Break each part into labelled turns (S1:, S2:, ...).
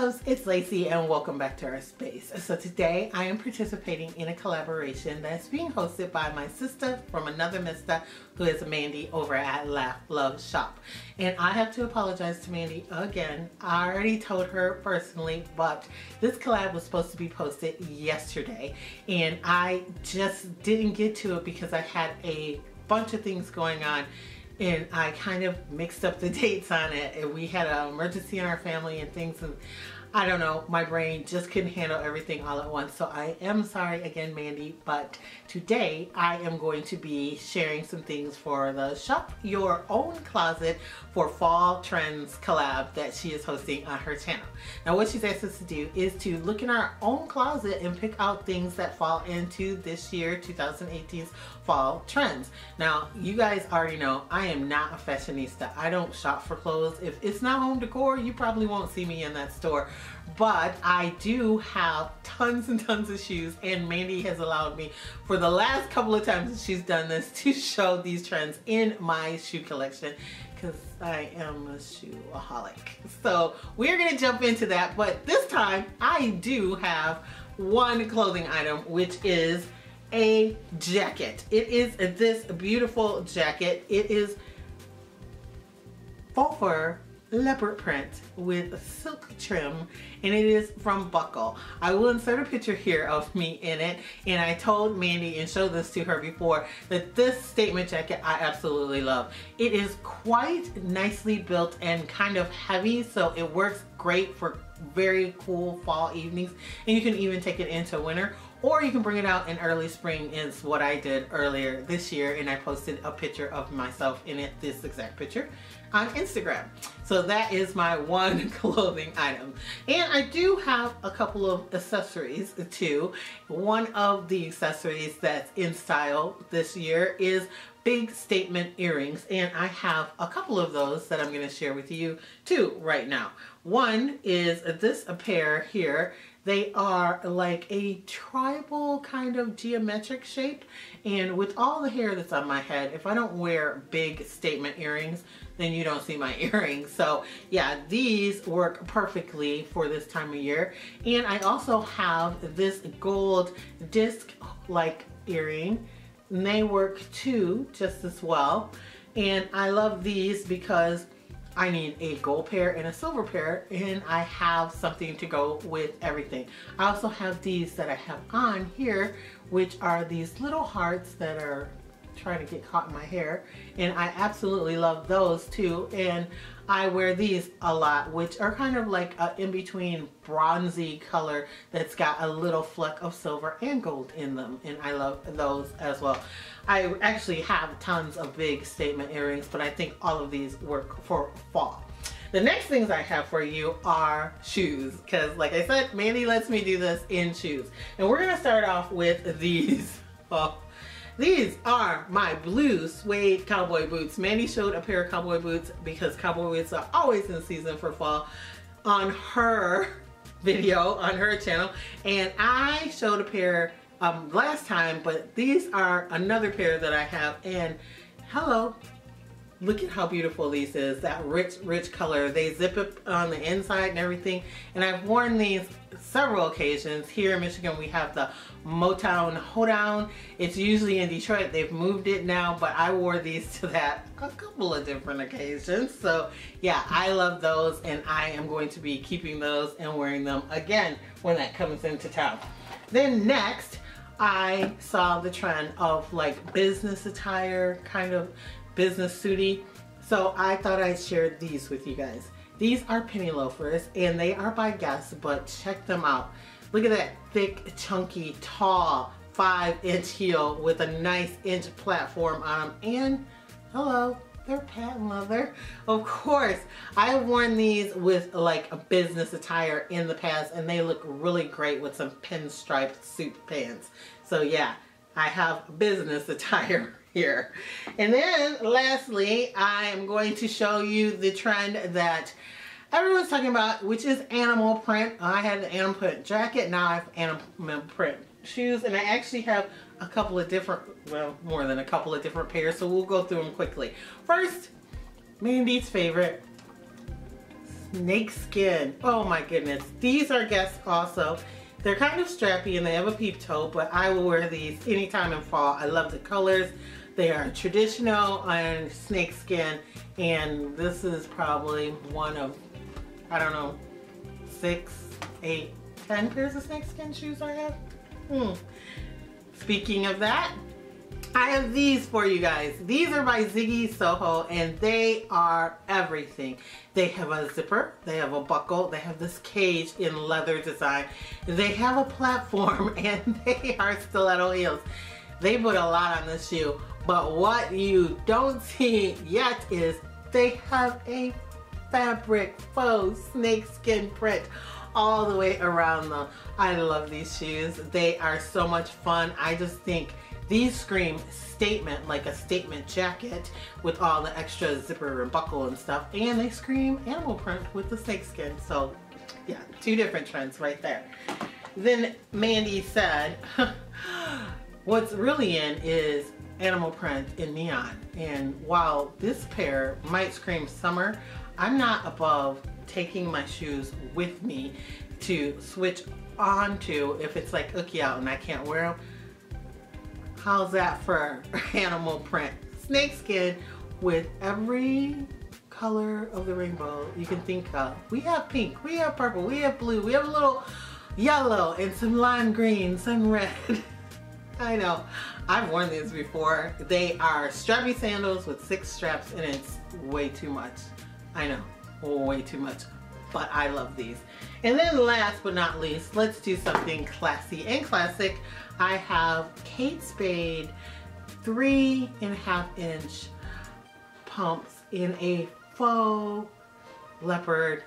S1: loves, it's Lacey and welcome back to our space. So today I am participating in a collaboration that's being hosted by my sister from another mister who is Mandy over at Laugh Love Shop. And I have to apologize to Mandy again. I already told her personally, but this collab was supposed to be posted yesterday and I just didn't get to it because I had a bunch of things going on. And I kind of mixed up the dates on it, and we had an emergency in our family and things, and I don't know, my brain just couldn't handle everything all at once. So I am sorry again, Mandy, but today I am going to be sharing some things for the Shop Your Own Closet for Fall Trends collab that she is hosting on her channel. Now what she's asked us to do is to look in our own closet and pick out things that fall into this year 2018's fall trends. Now you guys already know I am not a fashionista. I don't shop for clothes. If it's not home decor, you probably won't see me in that store. But I do have tons and tons of shoes, and Mandy has allowed me for the last couple of times that she's done this to show these trends in my shoe collection because I am a shoeaholic. So we're gonna jump into that, but this time I do have one clothing item, which is a jacket. It is this beautiful jacket. It is faux fur leopard print with silk trim, and it is from Buckle. I will insert a picture here of me in it, and I told Mandy and showed this to her before that this statement jacket I absolutely love. It is quite nicely built and kind of heavy, so it works great for very cool fall evenings, and you can even take it into winter, or you can bring it out in early spring. Is what I did earlier this year, and I posted a picture of myself in it, this exact picture, on Instagram. So that is my one clothing item. And I do have a couple of accessories too. One of the accessories that's in style this year is big statement earrings, and I have a couple of those that I'm going to share with you too right now. One is this pair here. They are like a tribal kind of geometric shape, and with all the hair that's on my head, if I don't wear big statement earrings, then you don't see my earrings. So yeah, these work perfectly for this time of year. And I also have this gold disc like earring, and they work too just as well. And I love these because I need a gold pair and a silver pair, and I have something to go with everything. I also have these that I have on here, which are these little hearts that are trying to get caught in my hair, and I absolutely love those too. And I wear these a lot, which are kind of like a in-between bronzy color that's got a little fleck of silver and gold in them, and I love those as well. I actually have tons of big statement earrings, but I think all of these work for fall. The next things I have for you are shoes, because like I said, Mandy lets me do this in shoes. And we're gonna start off with these. Oh, these are my blue suede cowboy boots. Mandy showed a pair of cowboy boots because cowboy boots are always in season for fall on her video, on her channel. And I showed a pair last time, but these are another pair that I have, and hello, look at how beautiful these is. That rich color. They zip up on the inside and everything, and I've worn these several occasions. Here in Michigan we have the Motown Hoedown. It's usually in Detroit. They've moved it now, but I wore these to that a couple of different occasions. So yeah, I love those, and I am going to be keeping those and wearing them again when that comes into town. Then next, I saw the trend of like business attire, kind of business suity. So I thought I'd share these with you guys. These are penny loafers, and they are by Guess, but check them out. Look at that thick, chunky, tall 5-inch heel with a nice inch platform on them. And hello, they're patent leather. Of course, I have worn these with like a business attire in the past, and they look really great with some pinstripe suit pants. So yeah, I have business attire here. And then lastly, I am going to show you the trend that everyone's talking about, which is animal print. I had an animal print jacket, now I have animal print shoes, and I actually have a couple of different, well, more than a couple of different pairs, so we'll go through them quickly. First, Mandy's favorite, snake skin. Oh my goodness. These are guests also. They're kind of strappy and they have a peep toe, but I will wear these anytime in fall. I love the colors. They are traditional and snake skin, and this is probably one of, I don't know, 6, 8, 10 pairs of snake skin shoes I have. Speaking of that, I have these for you guys. These are by Ziggy Soho, and they are everything. They have a zipper, they have a buckle, they have this cage in leather design, they have a platform, and they are stiletto heels. They put a lot on this shoe, but what you don't see yet is they have a fabric faux snakeskin print all the way around them. I love these shoes. They are so much fun. I just think these scream statement, like a statement jacket with all the extra zipper and buckle and stuff, and they scream animal print with the snakeskin. So yeah, 2 different trends right there. Then Mandy said, what's really in is animal print in neon. And while this pair might scream summer, I'm not above taking my shoes with me to switch on to if it's like ooky out and I can't wear them. How's that for animal print? Snakeskin with every color of the rainbow you can think of. We have pink, we have purple, we have blue, we have a little yellow and some lime green, some red. I know, I've worn these before. They are strappy sandals with 6 straps and it's way too much. I know, way too much, but I love these. And then last but not least, let's do something classy and classic. I have Kate Spade 3.5 inch pumps in a faux leopard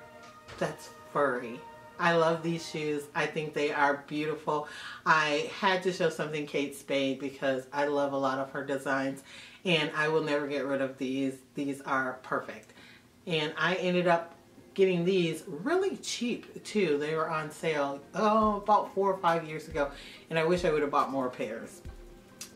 S1: that's furry. I love these shoes. I think they are beautiful. I had to show something Kate Spade because I love a lot of her designs and I will never get rid of these. These are perfect. And I ended up getting these really cheap too. They were on sale, about 4 or 5 years ago, and I wish I would have bought more pairs.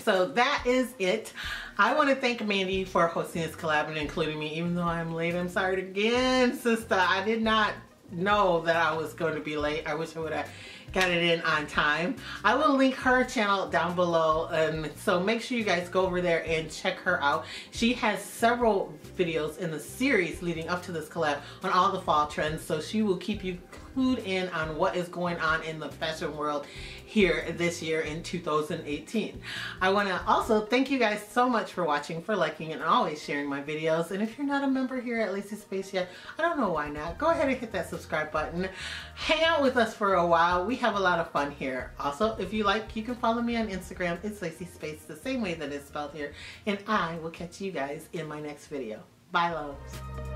S1: So that is it. I want to thank Mandy for hosting this collab and including me, even though I'm late. I'm sorry again, sister. I did not know that I was going to be late. I wish I would have got it in on time. I will link her channel down below, and so make sure you guys go over there and check her out. She has several videos in the series leading up to this collab on all the fall trends, so she will keep you clued in on what is going on in the fashion world here this year in 2018. I want to also thank you guys so much for watching, for liking, and always sharing my videos. And if you're not a member here at Lacee Space yet, I don't know why not. Go ahead and hit that subscribe button. Hang out with us for a while. We have a lot of fun here. Also, if you like, you can follow me on Instagram. It's Lacee Space, the same way that it's spelled here. And I will catch you guys in my next video. Bye, loves.